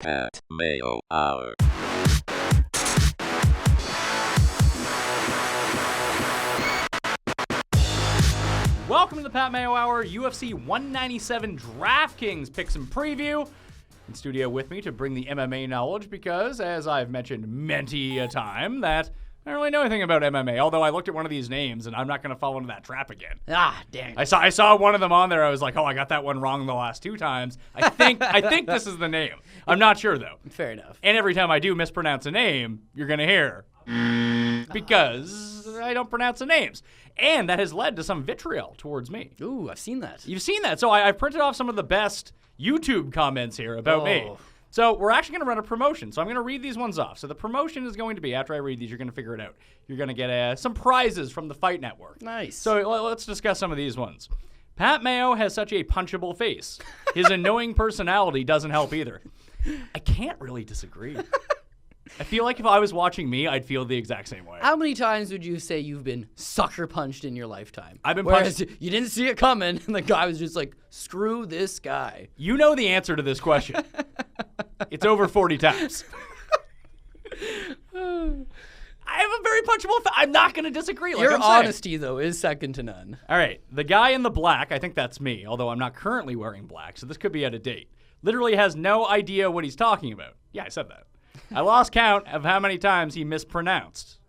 Pat Mayo Hour. Welcome to the Pat Mayo Hour, UFC 197 DraftKings Picks and Preview. In studio with me to bring the MMA knowledge because, as I've mentioned many a time, that I don't really know anything about MMA, although I looked at one of these names and I'm not going to fall into that trap again. Ah, dang. I saw one of them on there. I was like, oh, I got that one wrong the last two times. I think this is the name. I'm not sure, though. Fair enough. And every time I do mispronounce a name, you're going to hear because I don't pronounce the names. And that has led to some vitriol towards me. Ooh, I've seen that. You've seen that. So I printed off some of the best YouTube comments here about me. So we're actually going to run a promotion. So I'm going to read these ones off. So the promotion is going to be, after I read these, you're going to figure it out. You're going to get some prizes from the Fight Network. Nice. So let's discuss some of these ones. Pat Mayo has such a punchable face. His annoying personality doesn't help either. I can't really disagree. I feel like if I was watching me, I'd feel the exact same way. How many times would you say you've been sucker punched in your lifetime? I've been Whereas punched. You didn't see it coming, and the guy was just like, screw this guy. You know the answer to this question. It's over 40 times. I have a very punchable I'm not going to disagree. Like Your I'm saying. honesty, though, is second to none. All right. The guy in the black, I think that's me, although I'm not currently wearing black, so this could be out of date. Literally has no idea what he's talking about. Yeah, I said that. I lost count of how many times he mispronounced.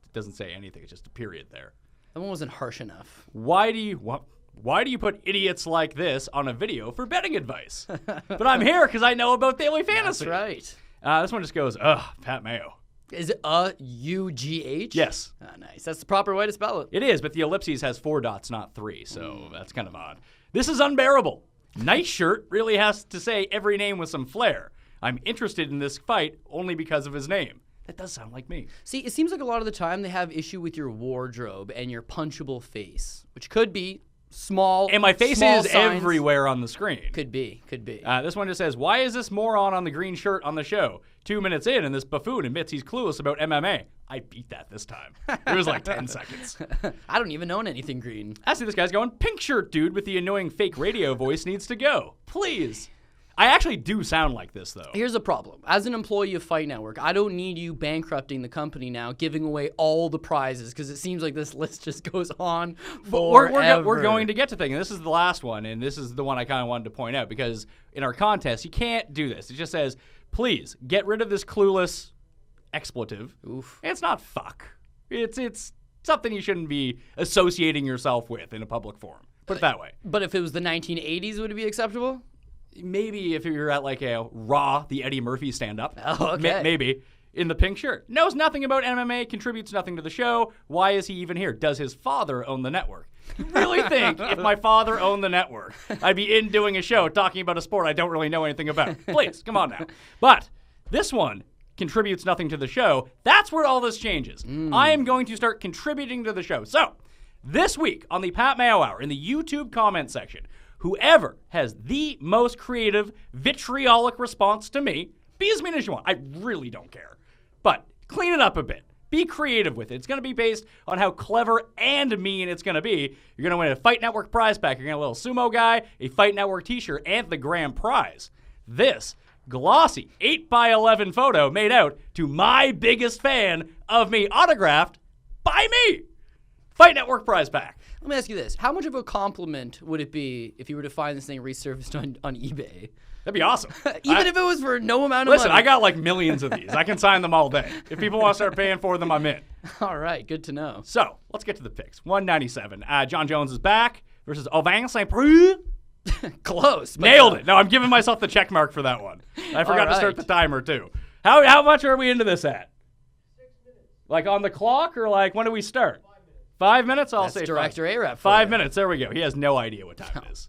It doesn't say anything. It's just a period there. That one wasn't harsh enough. Why do you put idiots like this on a video for betting advice? But I'm here because I know about daily fantasy. That's right. This one just goes, Pat Mayo. Is it UGH? Yes. Oh, nice. That's the proper way to spell it. It is, but the ellipses has 4 dots, not 3, so that's kind of odd. This is unbearable. Nice shirt really has to say every name with some flair. I'm interested in this fight only because of his name. That does sound like me. See, it seems like a lot of the time they have issue with your wardrobe and your punchable face, which could be small. And my face small is signs. everywhere on the screen. Could be. This one just says, why is this moron on the green shirt on the show? 2 minutes in, and this buffoon admits he's clueless about MMA. I beat that this time. It was like 10 seconds. I don't even own anything green. I see this guy's going, pink shirt dude with the annoying fake radio voice needs to go. Please. I actually do sound like this, though. Here's the problem. As an employee of Fight Network, I don't need you bankrupting the company now, giving away all the prizes, because it seems like this list just goes on forever. We're going to get to things, and this is the last one, and this is the one I kind of wanted to point out, because in our contest, you can't do this. It just says, please, get rid of this clueless expletive. Oof. It's not fuck. It's something you shouldn't be associating yourself with in a public forum. Put it that way. But if it was the 1980s, would it be acceptable? Maybe if you're at like a Raw, the Eddie Murphy stand-up. Oh, okay. Maybe. In the pink shirt. Knows nothing about MMA, contributes nothing to the show. Why is he even here? Does his father own the network? You really think if my father owned the network, I'd be in doing a show talking about a sport I don't really know anything about? Please, come on now. But this one contributes nothing to the show. That's where all this changes. I am going to start contributing to the show. So, this week on the Pat Mayo Hour, in the YouTube comment section, whoever has the most creative, vitriolic response to me, be as mean as you want. I really don't care. But clean it up a bit. Be creative with it. It's going to be based on how clever and mean it's going to be. You're going to win a Fight Network prize pack. You're going to get a little sumo guy, a Fight Network t-shirt, and the grand prize. This glossy 8x11 photo made out to my biggest fan of me, autographed by me. Fight Network prize pack. Let me ask you this. How much of a compliment would it be if you were to find this thing resurfaced on eBay? That'd be awesome. Even if it was for no amount of Listen, money. I got like millions of these. I can sign them all day. If people want to start paying for them, I'm in. All right, good to know. So, let's get to the picks. 197. John Jones is back versus Ovince Preux. Close. But Nailed it. No, I'm giving myself the check mark for that one. I forgot to start the timer, too. How much are we into this at? 6 minutes. Like on the clock, or like when do we start? 5 minutes? I'll That's say Director A-Rap. 5 minutes. There we go. He has no idea what time it is.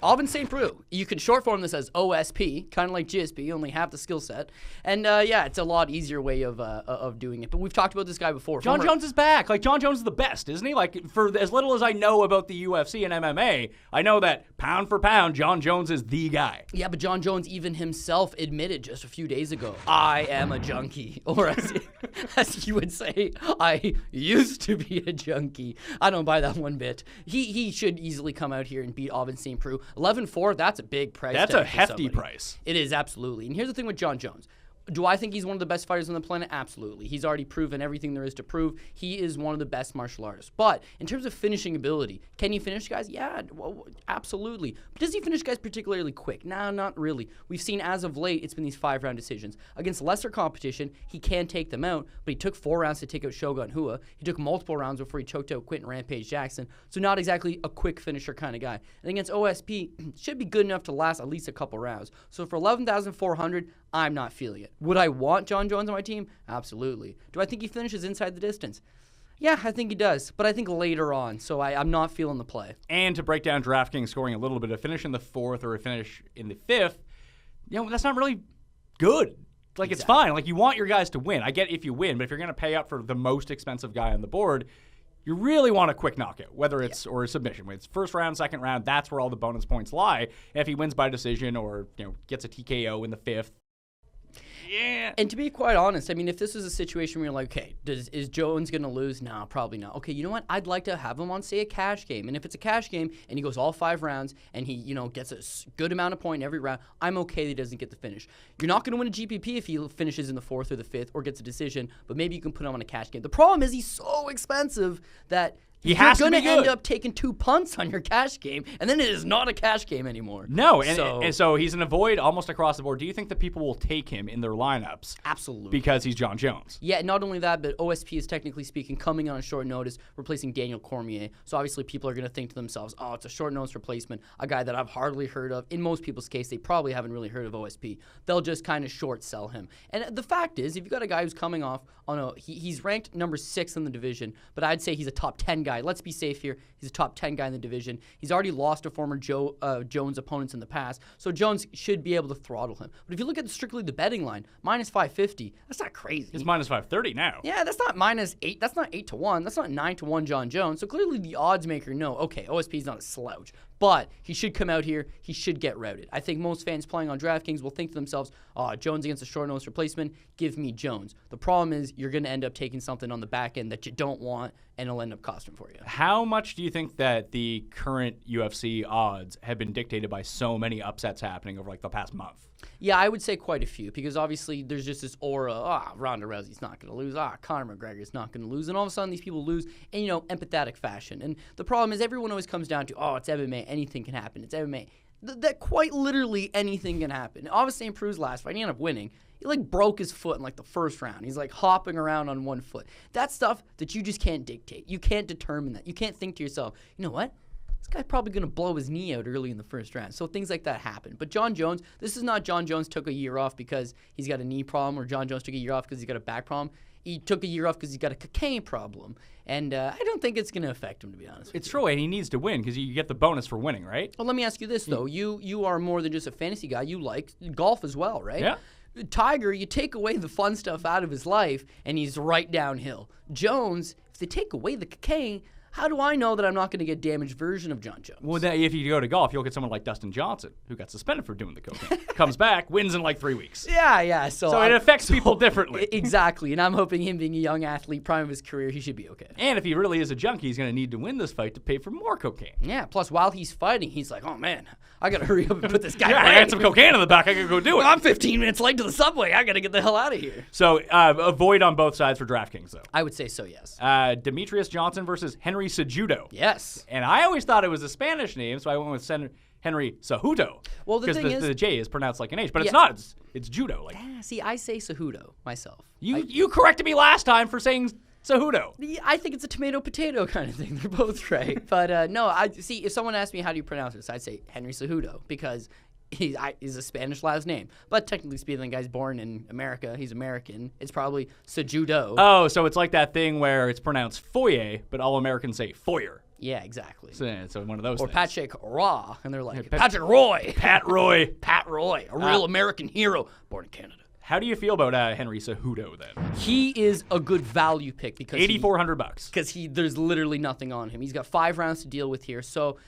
Ovince St. Preux. You can short form this as OSP, kind of like GSP, only half the skill set. And yeah, it's a lot easier way of doing it. But we've talked about this guy before. John Jones is back. Like, John Jones is the best, isn't he? Like, for as little as I know about the UFC and MMA, I know that pound for pound, John Jones is the guy. Yeah, but John Jones even himself admitted just a few days ago, I am a junkie. Or as he would say, I used to be a junkie. I don't buy that one bit. He should easily come out here and beat Ovince St. Preux. 11-4, that's a big price. That's tag a for hefty somebody. price. It is, absolutely. And here's the thing with Jon Jones. Do I think he's one of the best fighters on the planet? Absolutely. He's already proven everything there is to prove. He is one of the best martial artists. But in terms of finishing ability, can he finish guys? Yeah, well, absolutely. But does he finish guys particularly quick? No, not really. We've seen as of late, it's been these 5-round decisions. Against lesser competition, he can take them out, but he took 4 rounds to take out Shogun Hua. He took multiple rounds before he choked out Quentin Rampage Jackson. So not exactly a quick finisher kind of guy. And against OSP, should be good enough to last at least a couple rounds. So for 11,400, I'm not feeling it. Would I want Jon Jones on my team? Absolutely. Do I think he finishes inside the distance? Yeah, I think he does, but I think later on, so I'm not feeling the play. And to break down DraftKings scoring a little bit, a finish in the 4th or a finish in the 5th, that's not really good. Like, It's fine. Like, you want your guys to win. I get if you win, but if you're going to pay up for the most expensive guy on the board, you really want a quick knockout, whether it's or a submission. When it's first round, second round, that's where all the bonus points lie. And if he wins by decision or gets a TKO in the 5th, yeah. And to be quite honest, I mean, if this is a situation where you're like, okay, is Jones going to lose? No, probably not. Okay, you know what? I'd like to have him on, say, a cash game. And if it's a cash game and he goes all 5 rounds and he, gets a good amount of point every round, I'm okay that he doesn't get the finish. You're not going to win a GPP if he finishes in the 4th or the 5th or gets a decision, but maybe you can put him on a cash game. The problem is he's so expensive that you're going to end up taking 2 punts on your cash game, and then it is not a cash game anymore. No, and so he's an avoid almost across the board. Do you think that people will take him in their lineups? Absolutely. Because he's Jon Jones. Yeah, not only that, but OSP is technically speaking coming on a short notice, replacing Daniel Cormier. So obviously people are going to think to themselves, oh, it's a short notice replacement, a guy that I've hardly heard of. In most people's case, they probably haven't really heard of OSP. They'll just kind of short sell him. And the fact is, if you've got a guy who's coming off on he's ranked number 6 in the division, but I'd say he's a top 10 guy. Let's be safe here. He's a top 10 guy in the division. He's already lost to former Jones opponents in the past, so Jones should be able to throttle him. But if you look at strictly the betting line, minus 550, that's not crazy. It's minus 530 now. Yeah, that's not minus 8. That's not 8 to 1. That's not 9 to 1 Jon Jones. So clearly the odds maker know, okay, OSP's not a slouch, but he should come out here. He should get routed. I think most fans playing on DraftKings will think to themselves, oh, Jones against a short notice replacement, give me Jones. The problem is you're going to end up taking something on the back end that you don't want, and it'll end up costing for you. How much do you think that the current UFC odds have been dictated by so many upsets happening over like the past month? Yeah, I would say quite a few, because obviously there's just this aura, Ronda Rousey's not going to lose, Conor McGregor's not going to lose, and all of a sudden these people lose in, empathetic fashion. And the problem is everyone always comes down to, it's MMA, anything can happen, it's MMA. That quite literally anything can happen. Obviously in Preux's last fight, he ended up winning. He broke his foot in the first round. He's hopping around on one foot. That's stuff that you just can't dictate. You can't determine that. You can't think to yourself, you know what? This guy's probably going to blow his knee out early in the first round. So things like that happen. But Jon Jones, this is not Jon Jones took a year off because he's got a knee problem, or Jon Jones took a year off because he's got a back problem. He took a year off because he's got a cocaine problem. And I don't think it's going to affect him, to be honest with you. It's true, and he needs to win because you get the bonus for winning, right? Well, let me ask you this, though. You are more than just a fantasy guy. You like golf as well, right? Yeah. Tiger, you take away the fun stuff out of his life, and he's right downhill. Jones, if they take away the cocaine, how do I know that I'm not going to get a damaged version of Jon Jones? Well, if you go to golf, you'll get someone like Dustin Johnson, who got suspended for doing the cocaine. Comes back, wins in 3 weeks. Yeah. So it affects people differently. Exactly. And I'm hoping him being a young athlete, prime of his career, he should be okay. And if he really is a junkie, he's going to need to win this fight to pay for more cocaine. Yeah. Plus, while he's fighting, he's like, oh, man, I got to hurry up and put this guy I had some cocaine in the back. I got to go do it. I'm 15 minutes late to the subway. I got to get the hell out of here. So avoid on both sides for DraftKings, though. I would say so, yes. Demetrious Johnson versus Henry Cejudo. Yes. And I always thought it was a Spanish name, so I went with Henry Cejudo. Well, the thing is, the J is pronounced like an H, but it's not. It's judo. See, I say Cejudo myself. You corrected me last time for saying Cejudo. I think it's a tomato-potato kind of thing. They're both right. But no, see, if someone asked me how do you pronounce this, I'd say Henry Cejudo, because he's a Spanish last name. But technically speaking, the guy's born in America. He's American. It's probably Cejudo. Oh, so it's like that thing where it's pronounced Foyer, but all Americans say Foyer. Yeah, exactly. So one of those things. Patrick Roy, and they're like, Patrick Roy. Pat Roy. Pat Roy, a real American hero, born in Canada. How do you feel about Henry Cejudo then? He is a good value pick because $8,400. Because there's literally nothing on him. He's got 5 rounds to deal with here, so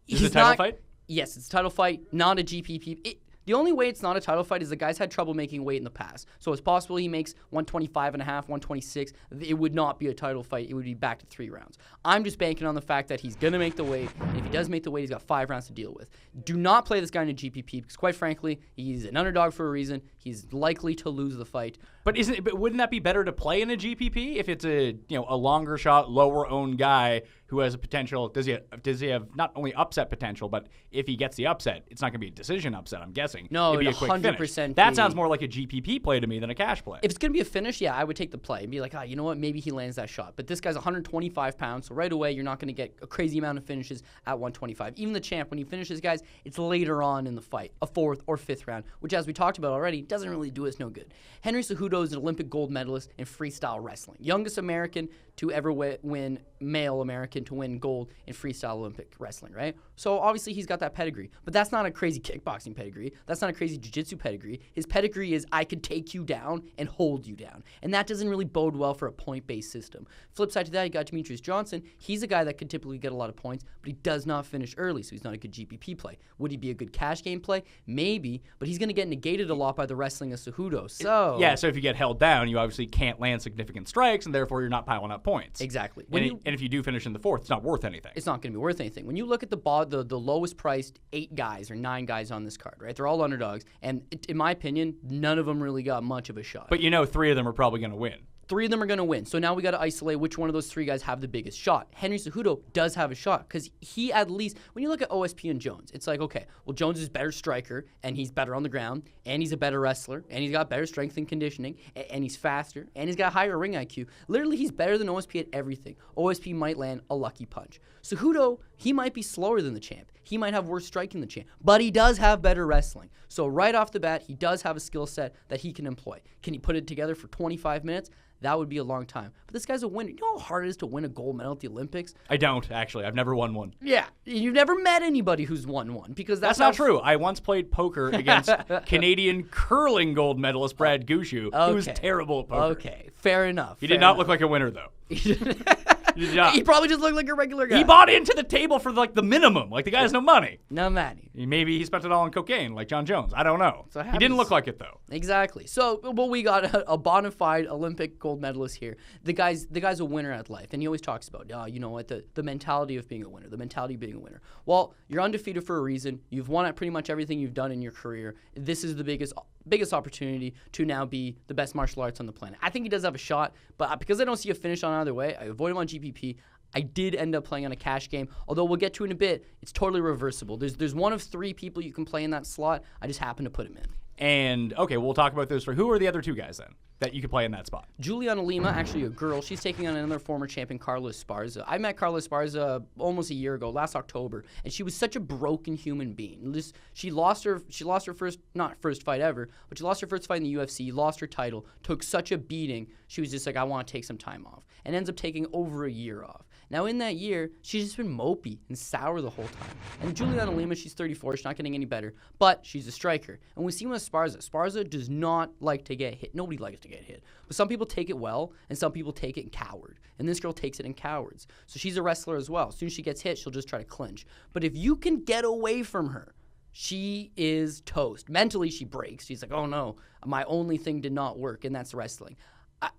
is it a title fight? Yes, it's a title fight, not a GPP. The only way it's not a title fight is the guy's had trouble making weight in the past. So it's possible he makes 125 and a half, 126. It would not be a title fight. It would be back to 3 rounds. I'm just banking on the fact that he's going to make the weight, and if he does make the weight, he's got 5 rounds to deal with. Do not play this guy in a GPP because, quite frankly, he's an underdog for a reason. He's likely to lose the fight. But wouldn't that be better to play in a GPP if it's a longer shot, lower owned guy who has a potential? Does he have not only upset potential, but if he gets the upset, it's not going to be a decision upset. I'm guessing. No, it'd be a quick 100% finish. That sounds more like a GPP play to me than a cash play. If it's going to be a finish, yeah, I would take the play and be like, you know what? Maybe he lands that shot. But this guy's 125 pounds, so right away you're not going to get a crazy amount of finishes at 125. Even the champ, when he finishes guys, it's later on in the fight, a 4th or 5th round, which, as we talked about already, doesn't really do us no good. Henry Cejudo is an Olympic gold medalist in freestyle wrestling. Youngest American to ever win, male American to win gold in freestyle Olympic wrestling, right? So obviously he's got that pedigree. But that's not a crazy kickboxing pedigree. That's not a crazy jiu-jitsu pedigree. His pedigree is I could take you down and hold you down. And that doesn't really bode well for a point-based system. Flip side to that, you got Demetrious Johnson. He's a guy that could typically get a lot of points, but he does not finish early, so he's not a good GPP play. Would he be a good cash game play? Maybe, but he's going to get negated a lot by the wrestling of Cejudo. So so if you get held down, you obviously can't land significant strikes, and therefore you're not piling up points. Exactly. And if you do finish in the 4th, it's not worth anything. It's not going to be worth anything. When you look at the lowest priced 8 guys or 9 guys on this card, right? They're all underdogs, and in my opinion, none of them really got much of a shot. But 3 of them are probably going to win. 3 of them are going to win. So now we got to isolate which one of those 3 guys have the biggest shot. Henry Cejudo does have a shot because he at least, when you look at OSP and Jones, it's like, okay, well, Jones is a better striker and he's better on the ground and he's a better wrestler and he's got better strength and conditioning and he's faster and he's got higher ring IQ. Literally, he's better than OSP at everything. OSP might land a lucky punch. Cejudo, he might be slower than the champ. He might have worse striking than the champ, but he does have better wrestling. So right off the bat, he does have a skill set that he can employ. Can he put it together for 25 minutes? That would be a long time. But this guy's a winner. You know how hard it is to win a gold medal at the Olympics? I don't, actually. I've never won one. Yeah. You've never met anybody who's won one because that's not true. I once played poker against Canadian curling gold medalist Brad Gushu, who was terrible at poker. Okay, fair enough. He did not look like a winner, though. He probably just looked like a regular guy. He bought into the table for the minimum. Like the guy has no money. No money. Maybe he spent it all on cocaine, like John Jones. I don't know. So he didn't look like it though. Exactly. So, well, we got a bona fide Olympic gold medalist here. The guy's a winner at life, and he always talks about, you know what, the mentality of being a winner, the mentality of being a winner. Well, you're undefeated for a reason. You've won at pretty much everything you've done in your career. This is the biggest opportunity to now be the best martial arts on the planet. I think he does have a shot, but because I don't see a finish on either way, I avoid him on GPP. I did end up playing on a cash game, although we'll get to in a bit. It's totally reversible. There's one of 3 people you can play in that slot. I just happen to put him in. And, okay, we'll talk about those. Who are the other 2 guys then that you could play in that spot? Juliana Lima, actually a girl. She's taking on another former champion, Carla Esparza. I met Carla Esparza almost a year ago, last October, and she was such a broken human being. She lost her first, not first fight ever, but she lost her first fight in the UFC, lost her title, took such a beating, she was just like, I want to take some time off, and ends up taking over a year off. Now, in that year, she's just been mopey and sour the whole time. And Juliana Lima, she's 34. She's not getting any better, but she's a striker. And we see with Esparza does not like to get hit. Nobody likes to get hit. But some people take it well, and some people take it in coward. And this girl takes it in cowards. So she's a wrestler as well. As soon as she gets hit, she'll just try to clinch. But if you can get away from her, she is toast. Mentally, she breaks. She's like, oh, no, my only thing did not work, and that's wrestling.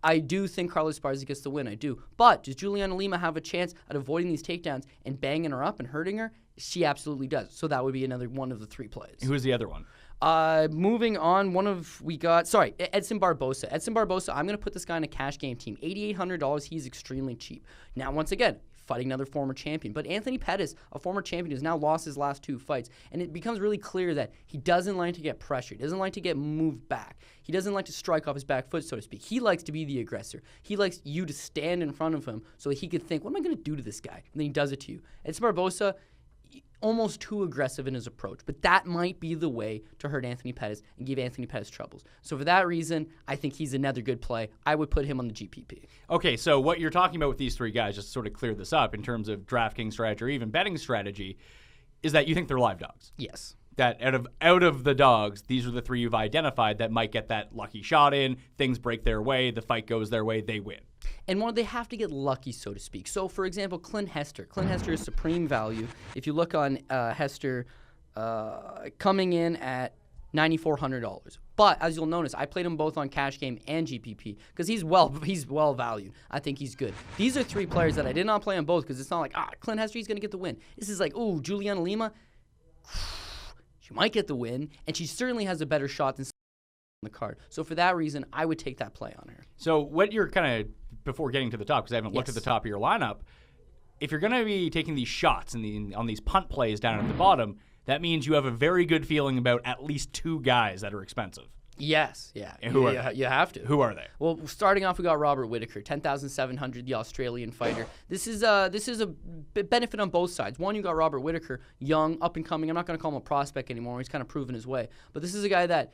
I do think Carla Esparza gets the win. I do. But does Juliana Lima have a chance at avoiding these takedowns and banging her up and hurting her? She absolutely does. So that would be another one of the 3 plays. Who's the other one? Moving on, Edson Barboza. Edson Barboza, I'm going to put this guy in a cash game team. $8,800, he's extremely cheap. Now, once again, fighting another former champion. But Anthony Pettis, a former champion who's now lost his last 2 fights, and it becomes really clear that he doesn't like to get pressured. He doesn't like to get moved back. He doesn't like to strike off his back foot, so to speak. He likes to be the aggressor. He likes you to stand in front of him so that he could think, what am I going to do to this guy? And then he does it to you. Edson Barboza, almost too aggressive in his approach, but that might be the way to hurt Anthony Pettis and give Anthony Pettis troubles. So for that reason, I think he's another good play. I would put him on the GPP. Okay, so what you're talking about with these 3 guys, just to sort of clear this up in terms of DraftKings strategy or even betting strategy, is that you think they're live dogs. Yes. That out of the dogs, these are the 3 you've identified that might get that lucky shot in, things break their way, the fight goes their way, they win. And they have to get lucky, so to speak. So, for example, Clint Hester. Clint Hester is supreme value. If you look on Hester, coming in at $9,400. But as you'll notice, I played him both on cash game and GPP because he's well valued. I think he's good. These are 3 players that I did not play on both because it's not like, Clint Hester, he's going to get the win. This is like, Juliana Lima, she might get the win, and she certainly has a better shot than on the card. So for that reason, I would take that play on her. So what you're kind of, before getting to the top, because I haven't looked at the top of your lineup, if you're going to be taking these shots on these punt plays down at the bottom, that means you have a very good feeling about at least 2 guys that are expensive. Yes, yeah. And who are they? You have to. Who are they? Well, starting off, we got Robert Whittaker, 10,700, the Australian fighter. This is a benefit on both sides. One, you got Robert Whittaker, young, up and coming. I'm not going to call him a prospect anymore. He's kind of proven his way. But this is a guy that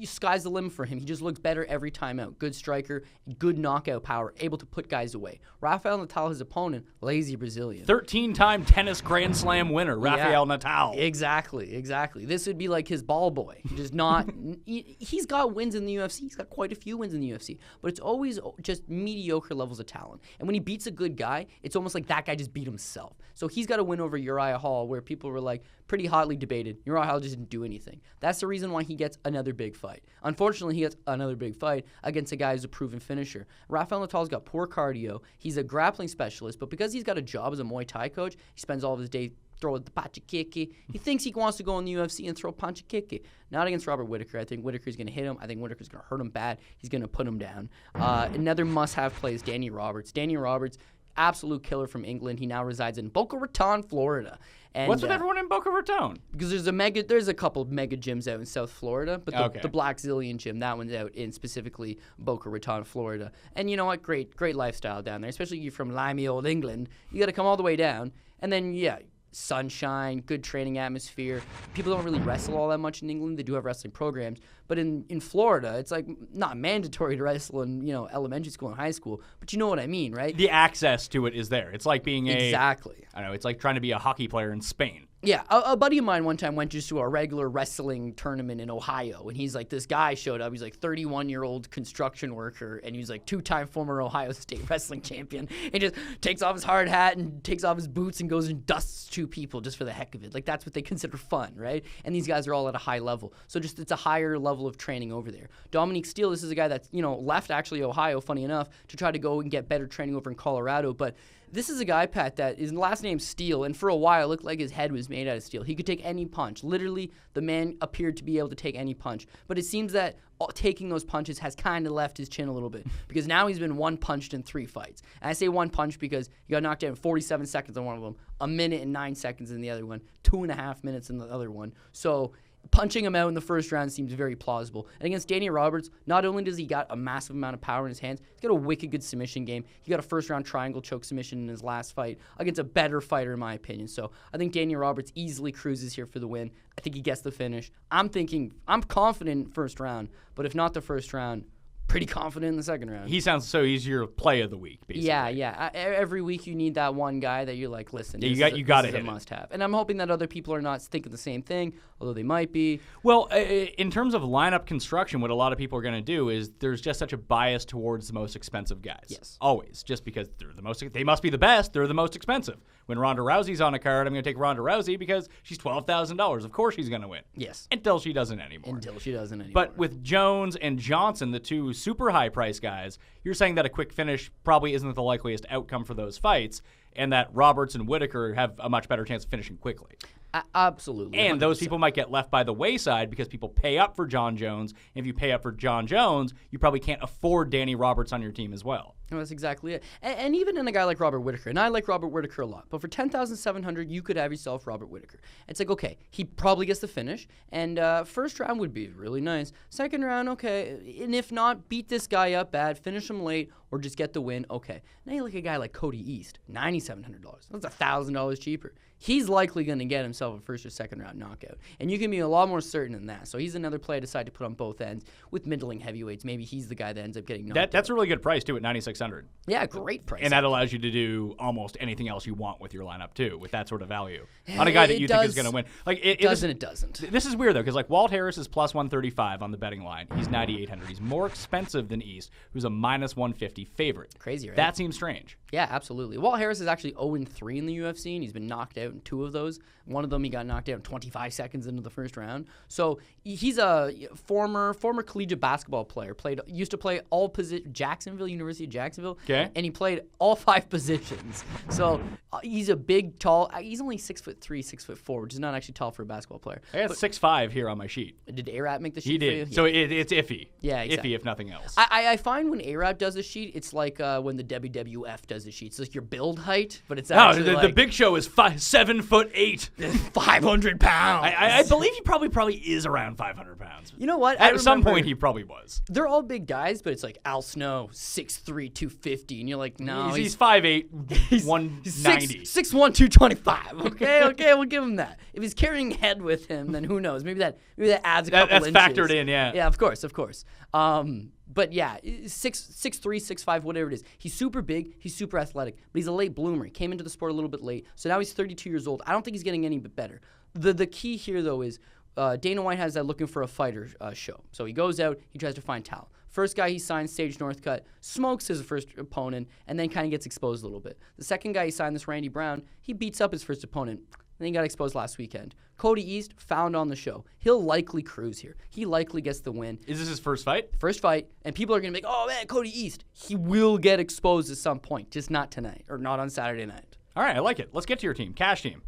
sky's the limit for him. He just looks better every time out. Good striker, good knockout power, able to put guys away. Rafael Natal, his opponent, lazy Brazilian. 13-time tennis Grand Slam winner, Rafael Natal. Exactly. This would be like his ball boy. Just not. He's got wins in the UFC. He's got quite a few wins in the UFC, but it's always just mediocre levels of talent. And when he beats a good guy, it's almost like that guy just beat himself. So he's got a win over Uriah Hall, where people were like pretty hotly debated. Uriah Hall just didn't do anything. That's the reason why he gets another big fight. Unfortunately, he gets another big fight against a guy who's a proven finisher. Rafael Natal's got poor cardio. He's a grappling specialist, but because he's got a job as a Muay Thai coach, he spends all of his day throwing the panchikiki. He thinks he wants to go in the UFC and throw panchikiki. Not against Robert Whittaker. I think Whittaker's going to hit him. I think Whittaker's going to hurt him bad. He's going to put him down. Another must-have play is Danny Roberts. Danny Roberts, absolute killer from England. He now resides in Boca Raton, Florida. And, what's with everyone in Boca Raton? Because there's a couple of mega gyms out in South Florida, but the Black Zillion gym, that one's out in specifically Boca Raton, Florida. And you know what? Great lifestyle down there, especially you from Lima, old England. You got to come all the way down, and then sunshine, good training atmosphere. People don't really wrestle all that much in England. They do have wrestling programs, but in Florida, it's like not mandatory to wrestle in elementary school and high school. But you know what I mean, right? The access to it is there. It's like being exactly. I don't know. It's like trying to be a hockey player in Spain. Yeah, a buddy of mine one time went just to a regular wrestling tournament in Ohio, and he's like, this guy showed up. He's like 31-year-old construction worker, and he's like 2-time former Ohio State wrestling champion. He just takes off his hard hat and takes off his boots and goes and dusts 2 people just for the heck of it. Like, that's what they consider fun, right? And these guys are all at a high level. So just it's a higher level of training over there. Dominique Steele, this is a guy that's, left actually Ohio, funny enough, to try to go and get better training over in Colorado, but this is a guy, Pat, that his last name's Steele, and for a while it looked like his head was made out of steel. He could take any punch. Literally, the man appeared to be able to take any punch. But it seems that taking those punches has kind of left his chin a little bit, because now he's been one-punched in 3 fights. And I say one punch because he got knocked out in 47 seconds on one of them, 1 minute and 9 seconds in the other one, 2.5 minutes in the other one. So punching him out in the first round seems very plausible. And against Danny Roberts, not only does he got a massive amount of power in his hands, he's got a wicked good submission game. He got a first-round triangle choke submission in his last fight against a better fighter, in my opinion. So I think Danny Roberts easily cruises here for the win. I think he gets the finish. I'm confident first round, but if not the first round, pretty confident in the second round. He's your play of the week, basically. Yeah. Every week you need that one guy that you're like, listen, you got to hit a must-have. And I'm hoping that other people are not thinking the same thing, although they might be. Well, in terms of lineup construction, what a lot of people are going to do is there's just such a bias towards the most expensive guys. Yes. Always. Just because they must be the best, they're the most expensive. When Ronda Rousey's on a card, I'm going to take Ronda Rousey because she's $12,000. Of course she's going to win. Yes. Until she doesn't anymore. But with Jones and Johnson, the 2 super high-priced guys, you're saying that a quick finish probably isn't the likeliest outcome for those fights, and that Roberts and Whittaker have a much better chance of finishing quickly. Absolutely. And 100%. those people might get left by the wayside because people pay up for John Jones. And if you pay up for John Jones, you probably can't afford Danny Roberts on your team as well. No, that's exactly it. And even in a guy like Robert Whittaker, and I like Robert Whittaker a lot, but for $10,700, you could have yourself Robert Whittaker. It's like, okay, he probably gets the finish, and first round would be really nice. Second round, okay, and if not, beat this guy up bad, finish him late, or just get the win, okay. Now you look at a guy like Cody East, $9,700. That's $1,000 cheaper. He's likely going to get himself a first or second round knockout. And you can be a lot more certain than that. So he's another play I decide to put on both ends with middling heavyweights. Maybe he's the guy that ends up getting knocked out. That's a really good price, too, at $9,600. Yeah, great price. And that allows you to do almost anything else you want with your lineup, too, with that sort of value. On a guy that you think is going to win. Like it doesn't. This is weird, though, because like Walt Harris is plus 135 on the betting line. He's 9,800. He's more expensive than East, who's a minus 150 favorite. Crazy, right? That seems strange. Yeah, absolutely. Walt Harris is actually 0-3 in the UFC, and he's been knocked out in 2 of those. One of them he got knocked out 25 seconds into the first round. So he's a former collegiate basketball player. Used to play all University of Jacksonville. Okay. And he played all 5 positions. So he's a big, tall. He's only 6'3", 6'4", which is not actually tall for a basketball player. I got 6'5" here on my sheet. Did A-Rap make the sheet? He did. For you? So it's iffy. Yeah, exactly. Iffy if nothing else. I find when A-Rap does a sheet, it's like when the WWF does a sheet. It's like your build height, but it's actually the Big Show is 7'8", 500 pounds. I believe he probably is around 500 pounds. You know what? At some point, he probably was. They're all big guys, but it's like Al Snow, 6'3", 250, and you're like, no, he's 5'8", 190. 6'1", 225. Okay, we'll give him that. If he's carrying head with him, then who knows? Maybe that adds a couple inches. That's factored in, yeah. Yeah, of course. But yeah, 6'3", 6'5", whatever it is. He's super big. He's super athletic. But he's a late bloomer. He came into the sport a little bit late. So now he's 32 years old. I don't think he's getting any bit better. The key here, though, is Dana White has that looking for a fighter show. So he goes out. He tries to find talent. First guy he signs, Sage Northcutt, smokes his first opponent and then kind of gets exposed a little bit. The second guy he signed, this Randy Brown, he beats up his first opponent. And then he got exposed last weekend. Cody East, found on the show. He'll likely cruise here. He likely gets the win. Is this his first fight? First fight. And people are going to be like, oh, man, Cody East. He will get exposed at some point, just not tonight or not on Saturday night. All right, I like it. Let's get to your team. Cash team.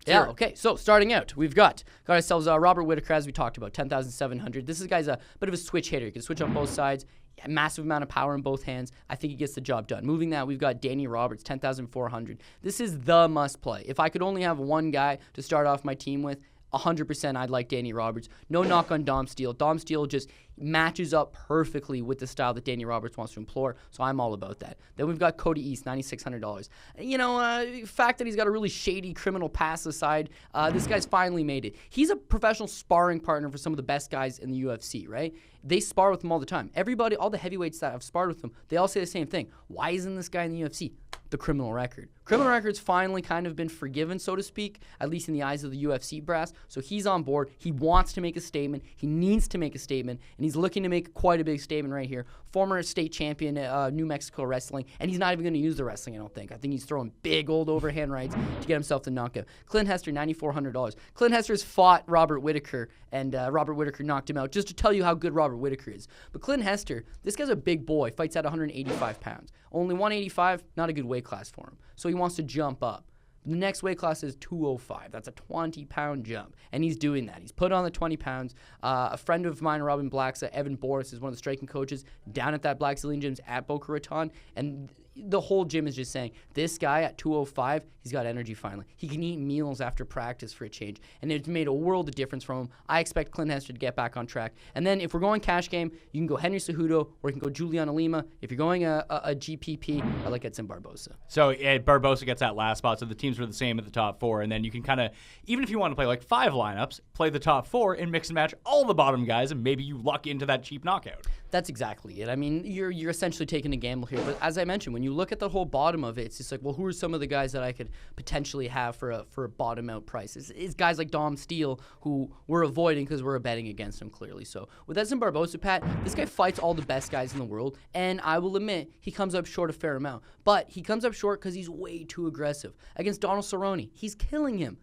Yeah, okay. So starting out, we've got ourselves Robert Whittaker, as we talked about, 10,700. This guy's a bit of a switch hitter. He can switch on both sides. A massive amount of power in both hands. I think he gets the job done. Moving that, we've got Danny Roberts, 10,400. This is the must play. If I could only have one guy to start off my team with, 100% I'd like Danny Roberts. No knock on Dom Steele. Dom Steele just matches up perfectly with the style that Danny Roberts wants to employ, so I'm all about that. Then we've got Cody East, $9,600. Fact that he's got a really shady criminal past aside, this guy's finally made it. He's a professional sparring partner for some of the best guys in the UFC, right? They spar with him all the time. Everybody, all the heavyweights that have sparred with him, they all say the same thing. Why isn't this guy in the UFC? The criminal record. Criminal record's finally kind of been forgiven, so to speak, at least in the eyes of the UFC brass. So he's on board. He wants to make a statement. He needs to make a statement, and he's looking to make quite a big statement right here. Former state champion New Mexico wrestling, and he's not even going to use the wrestling, I don't think. I think he's throwing big old overhand rights to get himself the knockout. Clint Hester, $9,400. Clint Hester's fought Robert Whittaker, and Robert Whittaker knocked him out, just to tell you how good Robert Whittaker is. But Clint Hester, this guy's a big boy, fights at 185 pounds. Only 185, not a good weight class for him. So he wants to jump up. The next weight class is 205. That's a 20-pound jump, and he's doing that. He's put on the 20 pounds. A friend of mine, Robin Blacksa, Evan Boris, is one of the striking coaches down at that Black Zillion Gyms at Boca Raton, and the whole gym is just saying, this guy at 205, he's got energy finally. He can eat meals after practice for a change, and it's made a world of difference from him. I expect Clint Hester to get back on track. And then if we're going cash game, you can go Henry Cejudo, or you can go Juliana Lima. If you're going a GPP, I like Edson Barboza. So Barboza gets that last spot, so the teams are the same at the top 4, and then you can kind of, even if you want to play like 5 lineups, play the top 4 and mix and match all the bottom guys, and maybe you luck into that cheap knockout. That's exactly it. I mean, you're essentially taking a gamble here, but as I mentioned, when you look at the whole bottom of it, it's just like, well, who are some of the guys that I could potentially have for a bottom out price? It's guys like Dom Steele, who we're avoiding because we're betting against him clearly. So with Edson Barboza, Pat, this guy fights all the best guys in the world, and I will admit he comes up short a fair amount, but he comes up short because he's way too aggressive. Against Donald Cerrone, he's killing him.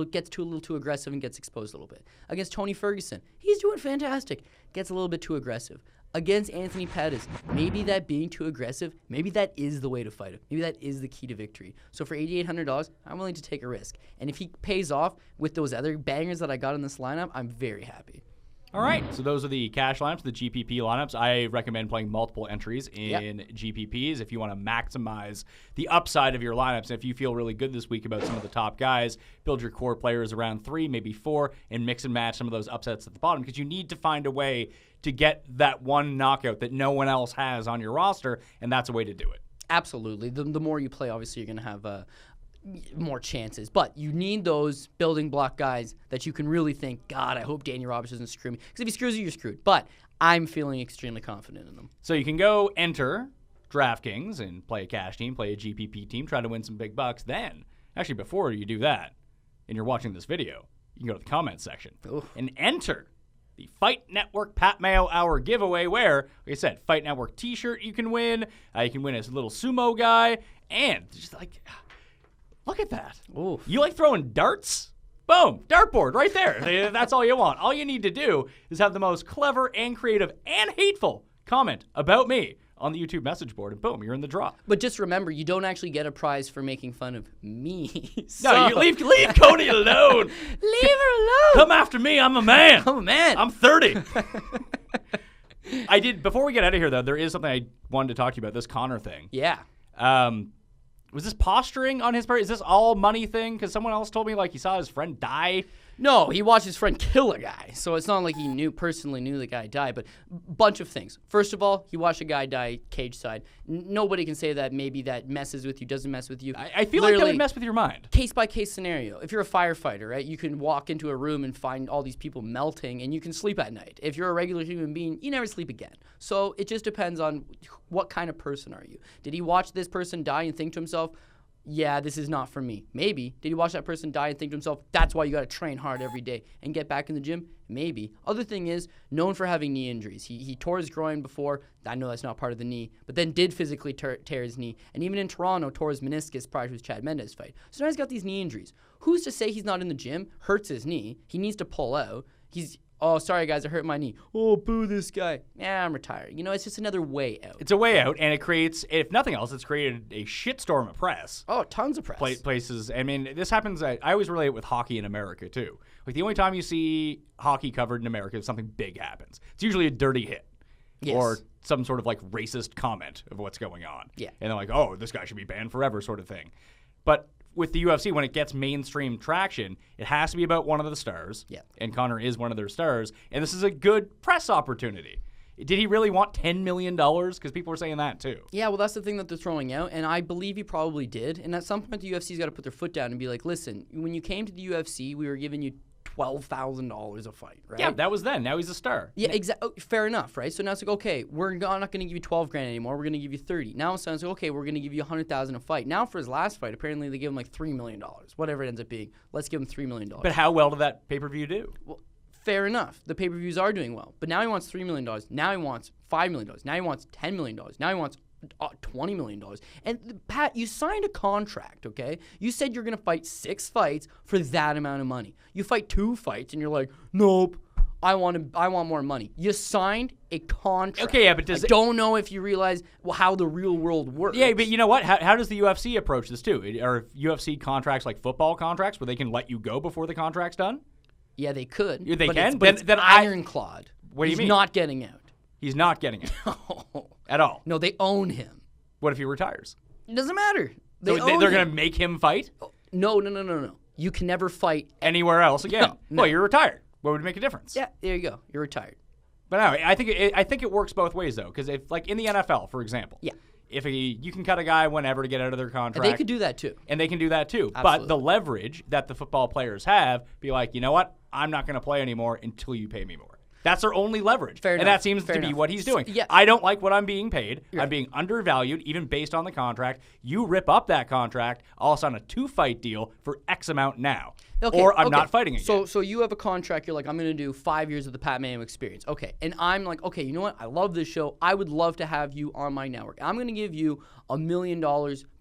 Gets a little too aggressive and gets exposed a little bit. Against Tony Ferguson, he's doing fantastic. Gets a little bit too aggressive. Against Anthony Pettis, maybe that being too aggressive, maybe that is the way to fight him. Maybe that is the key to victory. So for $8,800, I'm willing to take a risk. And if he pays off with those other bangers that I got in this lineup, I'm very happy. All right, so those are the cash lineups, the GPP lineups. I recommend playing multiple entries in GPPs if you want to maximize the upside of your lineups. And if you feel really good this week about some of the top guys, build your core players around 3, maybe 4, and mix and match some of those upsets at the bottom, because you need to find a way to get that one knockout that no one else has on your roster, and that's a way to do it. Absolutely. The more you play, obviously, you're going to have more chances. But you need those building block guys that you can really think, God, I hope Danny Roberts doesn't screw me. Because if he screws you, you're screwed. But I'm feeling extremely confident in them. So you can go enter DraftKings and play a cash team, play a GPP team, try to win some big bucks. Then, actually, before you do that, and you're watching this video, you can go to the comments section and enter the Fight Network Pat Mayo Hour giveaway where, like I said, Fight Network t-shirt you can win. You can win as a little sumo guy. And just like, look at that. Oof. You like throwing darts? Boom, dartboard right there. That's all you want. All you need to do is have the most clever and creative and hateful comment about me on the YouTube message board, and boom, you're in the draw. But just remember, you don't actually get a prize for making fun of me. No, you leave Cody alone. Leave her alone. Come after me. I'm a man. I'm a man. I'm 30. Before we get out of here, though, there is something I wanted to talk to you about, this Conor thing. Yeah. Was this posturing on his part? Is this all money thing? Because someone else told me like he saw his friend die. No, he watched his friend kill a guy. So it's not like he personally knew the guy died, but bunch of things. First of all, he watched a guy die cage side. Nobody can say that maybe that messes with you, doesn't mess with you. I feel like that would mess with your mind. Case by case scenario. If you're a firefighter, right, you can walk into a room and find all these people melting and you can sleep at night. If you're a regular human being, you never sleep again. So it just depends on what kind of person are you. Did he watch this person die and think to himself, yeah, this is not for me? Maybe. Did he watch that person die and think to himself, that's why you got to train hard every day and get back in the gym? Maybe. Other thing is, known for having knee injuries. He tore his groin before. I know that's not part of the knee, but then did physically tear his knee. And even in Toronto, tore his meniscus prior to his Chad Mendes fight. So now he's got these knee injuries. Who's to say he's not in the gym, hurts his knee, he needs to pull out, oh, sorry, guys, I hurt my knee. Oh, boo this guy. Yeah, I'm retiring. You know, it's just another way out. It's a way out, and it creates, if nothing else, it's created a shitstorm of press. Oh, tons of press. Places. I mean, this happens, I always relate it with hockey in America, too. Like, the only time you see hockey covered in America is something big happens. It's usually a dirty hit. Yes. Or some sort of, like, racist comment of what's going on. Yeah. And they're like, oh, this guy should be banned forever sort of thing. But with the UFC, when it gets mainstream traction, it has to be about one of the stars. Yeah. And Conor is one of their stars. And this is a good press opportunity. Did he really want $10 million? Because people were saying that too. Yeah, well, that's the thing that they're throwing out, and I believe he probably did. And at some point, the UFC's got to put their foot down and be like, listen, when you came to the UFC, we were giving you $12,000 a fight, right? Yeah, that was then. Now he's a star. Yeah, exactly. Fair enough, right? So now it's like, okay, we're not going to give you $12,000 anymore. We're going to give you $30,000. Now it's like, okay, we're going to give you $100,000 a fight. Now for his last fight, apparently they give him like $3 million, whatever it ends up being. Let's give him $3 million. But how well did that pay-per-view do? Well, fair enough. The pay-per-views are doing well, but now he wants $3 million. Now he wants $5 million. Now he wants $10 million. Now he wants $20 million. And Pat, you signed a contract, okay? You said you're going to fight 6 fights for that amount of money. You fight 2 fights and you're like, nope, I want more money. You signed a contract. Okay, yeah, but I don't know if you realize how the real world works. Yeah, but you know what? How does the UFC approach this too? Are UFC contracts like football contracts where they can let you go before the contract's done? Yeah, they could. Yeah, they but can? It's Then ironclad. What do you mean? He's not getting out. He's not getting it. No. At all. No, they own him. What if he retires? It doesn't matter. They're going to make him fight? No. You can never fight anywhere else again. No. Well, you're retired. What would make a difference? Yeah, there you go. You're retired. But anyway, I think it works both ways though, because if like in the NFL, for example, yeah, if you can cut a guy whenever to get out of their contract, and they could do that too. And they can do that too. Absolutely. But the leverage that the football players have, be like, you know what? I'm not going to play anymore until you pay me more. That's their only leverage. Fair enough. And that seems to be what he's doing. Yeah. I don't like what I'm being paid. You're I'm being undervalued, even based on the contract. You rip up that contract, I'll sign a 2-fight deal for X amount now. Okay, or I'm not fighting again. So you have a contract, you're like, I'm going to do 5 years of the Pat Mayo experience. Okay. And I'm like, okay, you know what? I love this show. I would love to have you on my network. I'm going to give you $1 million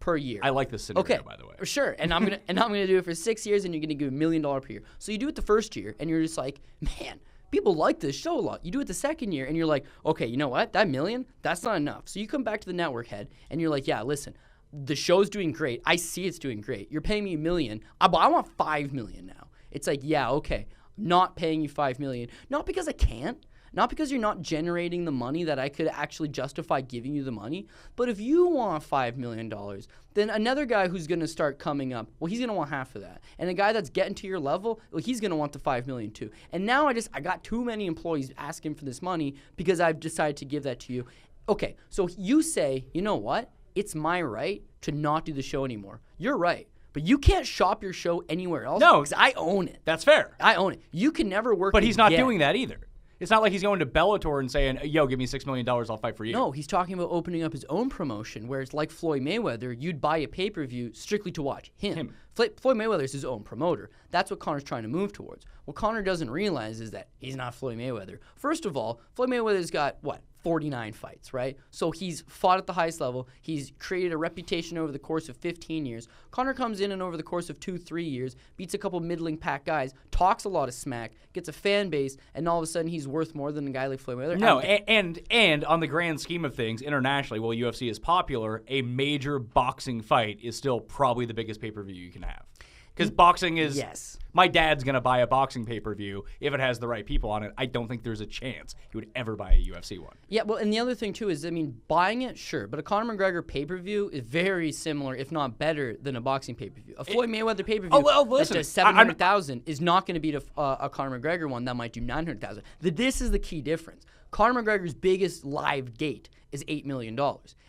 per year. I like this scenario, by the way. Sure. And I'm gonna do it for 6 years, and you're gonna give $1 million per year. So you do it the first year, and you're just like, man, people like this show a lot. You do it the second year, and you're like, okay, you know what? That $1 million, that's not enough. So you come back to the network head, and you're like, yeah, listen, the show's doing great. I see it's doing great. You're paying me $1 million, but I want $5 million now. It's like, yeah, okay, not paying you $5 million, not because I can't. Not because you're not generating the money that I could actually justify giving you the money, but if you want $5 million, then another guy who's going to start coming up, well, he's going to want half of that. And a guy that's getting to your level, well, he's going to want the $5 million too. And now I got too many employees asking for this money because I've decided to give that to you. Okay, so you say, you know what? It's my right to not do the show anymore. You're right. But you can't shop your show anywhere else. No. Because I own it. That's fair. I own it. You can never work But he's not again. doing that either. It's not like he's going to Bellator and saying, yo, give me $6 million, I'll fight for you. No, he's talking about opening up his own promotion, where it's like Floyd Mayweather, you'd buy a pay-per-view strictly to watch him. Floyd Mayweather is his own promoter. That's what Conor's trying to move towards. What Conor doesn't realize is that he's not Floyd Mayweather. First of all, Floyd Mayweather's got, 49 fights, right? So he's fought at the highest level. He's created a reputation over the course of 15 years. Conor comes in and over the course of 2-3 years, beats a couple middling pack guys, talks a lot of smack, gets a fan base, and all of a sudden he's worth more than a guy like Floyd Mayweather. No, and on the grand scheme of things, internationally, while UFC is popular, a major boxing fight is still probably the biggest pay-per-view you can have. Because boxing is... Yes. My dad's going to buy a boxing pay-per-view if it has the right people on it. I don't think there's a chance he would ever buy a UFC one. Yeah, well, and the other thing, too, is, buying it, sure, but a Conor McGregor pay-per-view is very similar, if not better, than a boxing pay-per-view. A Floyd Mayweather pay-per-view that does 700,000 is not going to beat a Conor McGregor one that might do 900,000. This is the key difference. Conor McGregor's biggest live gate is $8 million.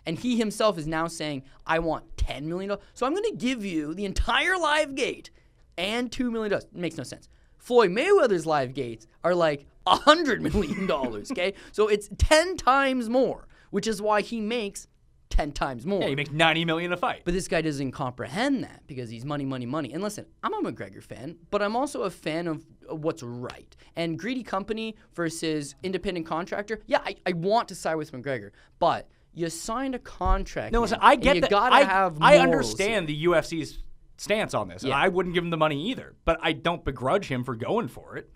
And he himself is now saying, I want $10 million. So I'm going to give you the entire live gate and $2 million. It makes no sense. Floyd Mayweather's live gates are like $100 million, okay? So it's 10 times more, which is why he makes 10 times more. Yeah, he makes $90 million a fight. But this guy doesn't comprehend that because he's money, money, money. And listen, I'm a McGregor fan, but I'm also a fan of what's right. And greedy company versus independent contractor, yeah, I want to side with McGregor, but you signed a contract. No, listen, I get that. You gotta have I morals understand the UFC's stance on this. Yeah. And I wouldn't give him the money either, but I don't begrudge him for going for it.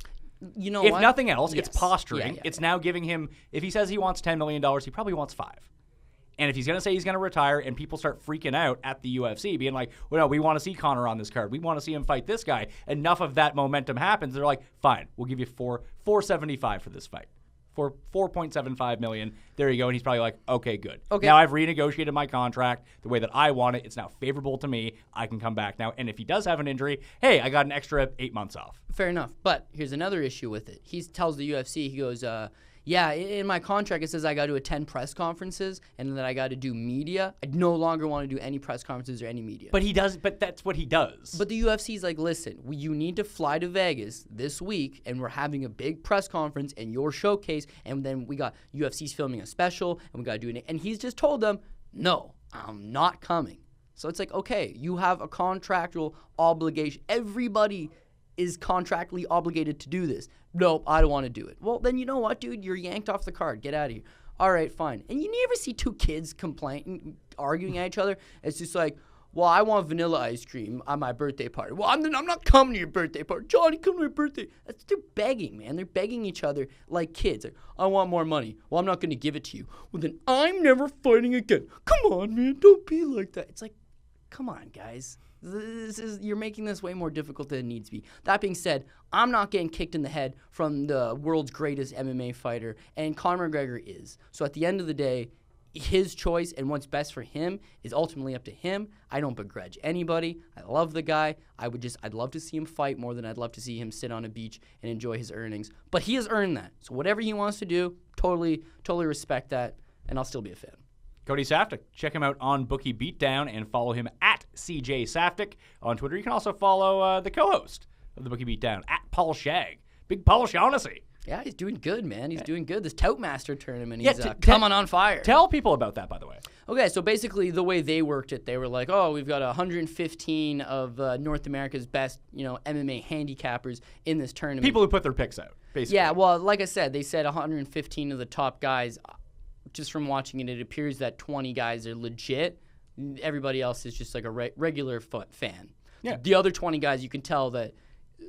You know if what? nothing else, Yes. it's posturing. Yeah. It's now giving him, if he says he wants $10 million, he probably wants $5. And if he's going to say he's going to retire and people start freaking out at the UFC, being like, well, no, we want to see Conor on this card. We want to see him fight this guy. Enough of that momentum happens. They're like, fine, we'll give you $4.75 for this fight. For $4.75 million. There you go. And he's probably like, okay, good. Okay. Now I've renegotiated my contract the way that I want it. It's now favorable to me. I can come back now. And if he does have an injury, hey, I got an extra 8 months off. Fair enough. But here's another issue with it. He tells the UFC, he goes, yeah, in my contract it says I got to attend press conferences and that I got to do media. I no longer want to do any press conferences or any media. But he does. But that's what he does. But the UFC's like, listen, you need to fly to Vegas this week, and we're having a big press conference and your showcase, and then we got UFC's filming a special, and we got to do it. And he's just told them, no, I'm not coming. So it's like, okay, you have a contractual obligation. Everybody is contractually obligated to do this. Nope, I don't want to do it. Well, then you know what, dude? You're yanked off the card. Get out of here. All right, fine. And you never see two kids arguing at each other. It's just like, well, I want vanilla ice cream on my birthday party. Well, I'm not coming to your birthday party. Johnny, come to my birthday. They're begging, man. They're begging each other like kids. Like, I want more money. Well, I'm not going to give it to you. Well, then I'm never fighting again. Come on, man. Don't be like that. It's like, come on, guys. You're making this way more difficult than it needs to be. That being said, I'm not getting kicked in the head from the world's greatest MMA fighter, and Conor McGregor is. So at the end of the day, his choice and what's best for him is ultimately up to him. I don't begrudge anybody. I love the guy. I'd love to see him fight more than I'd love to see him sit on a beach and enjoy his earnings. But he has earned that. So whatever he wants to do, totally respect that, and I'll still be a fan. Cody Saftik. Check him out on Bookie Beatdown and follow him at CJ Saftik on Twitter. You can also follow the co-host of the Bookie Beatdown at Paul Shag. Big Paul Shaughnessy. Yeah, he's doing good, man. He's doing good. This Toutmaster tournament, he's coming on fire. Tell people about that, by the way. Okay, so basically the way they worked it, they were like, oh, we've got 115 of North America's best, MMA handicappers in this tournament. People who put their picks out, basically. Yeah, well, like I said, they said 115 of the top guys. Just from watching it, it appears that 20 guys are legit. Everybody else is just like a regular fan. Yeah. The other 20 guys, you can tell that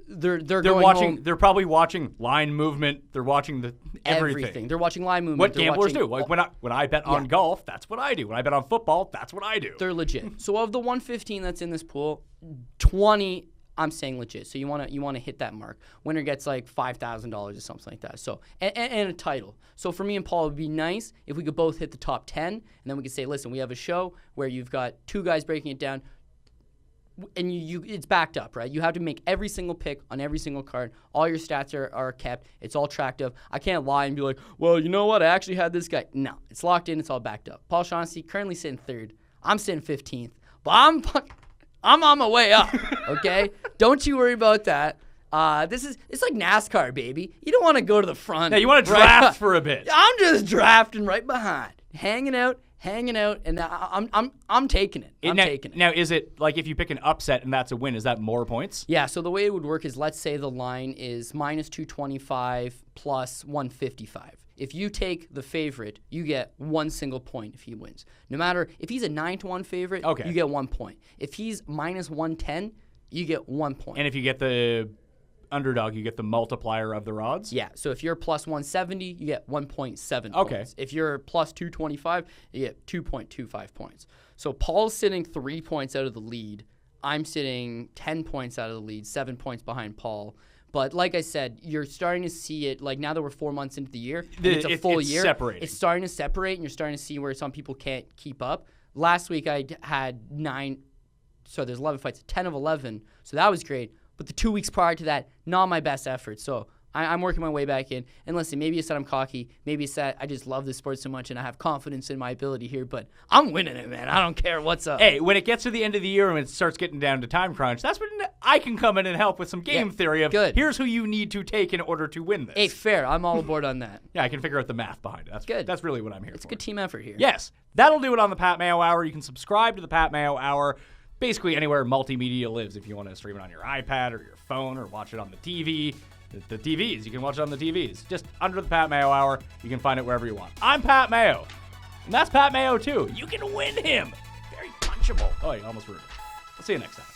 they're going watching. home. They're probably watching line movement. They're watching everything. They're watching line movement. What gamblers do. Like when I bet on golf, that's what I do. When I bet on football, that's what I do. They're legit. So of the 115 that's in this pool, 20. I'm saying legit. So you want to hit that mark. Winner gets like $5,000 or something like that. So and a title. So for me and Paul, it would be nice if we could both hit the top 10, and then we could say, listen, we have a show where you've got two guys breaking it down, and it's backed up, right? You have to make every single pick on every single card. All your stats are kept. It's all tracked up. I can't lie and be like, well, you know what? I actually had this guy. No, it's locked in. It's all backed up. Paul Shaughnessy currently sitting third. I'm sitting 15th, but I'm on my way up, okay? Don't you worry about that. It's like NASCAR, baby. You don't want to go to the front. Yeah, you want to draft for a bit. I'm just drafting right behind, hanging out, and I'm taking it. Taking it. Now, is it like if you pick an upset and that's a win, is that more points? Yeah, so the way it would work is, let's say the line is minus 225 plus 155. If you take the favorite, you get one single point if he wins. No matter if he's a 9-1 favorite, you get 1 point. If he's minus 110, you get 1 point. And if you get the underdog, you get the multiplier of the odds? Yeah, so if you're plus 170, you get 1.7 Okay. points. If you're plus 225, you get 2.25 points. So Paul's sitting 3 points out of the lead. I'm sitting 10 points out of the lead, 7 points behind Paul. But like I said, you're starting to see it, like now that we're 4 months into the year, and it's a full year, separating. It's starting to separate, and you're starting to see where some people can't keep up. Last week I had 9, so there's 11 fights, 10 of 11, so that was great. But the 2 weeks prior to that, not my best effort. So I'm working my way back in. And listen, maybe it's that I'm cocky. Maybe it's that I just love this sport so much and I have confidence in my ability here. But I'm winning it, man. I don't care what's up. Hey, when it gets to the end of the year and it starts getting down to time crunch, that's when I can come in and help with some game theory of here's who you need to take in order to win this. Hey, fair. I'm all aboard on that. Yeah, I can figure out the math behind it. That's good. That's really what I'm here for. It's a good team effort here. Yes. That'll do it on the Pat Mayo Hour. You can subscribe to the Pat Mayo Hour basically anywhere multimedia lives. If you want to stream it on your iPad or your phone or watch it on the TV, the TVs, you can watch it on the TVs. Just under the Pat Mayo Hour, you can find it wherever you want. I'm Pat Mayo, and that's Pat Mayo too. You can win him. Very punchable. Oh, you almost ruined it. I'll see you next time.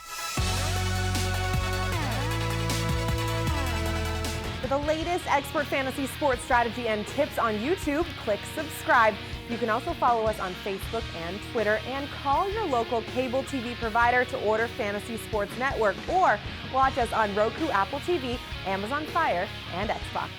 For the latest expert fantasy sports strategy and tips on YouTube, click subscribe. You can also follow us on Facebook and Twitter, and call your local cable TV provider to order Fantasy Sports Network, or watch us on Roku, Apple TV, Amazon Fire, and Xbox.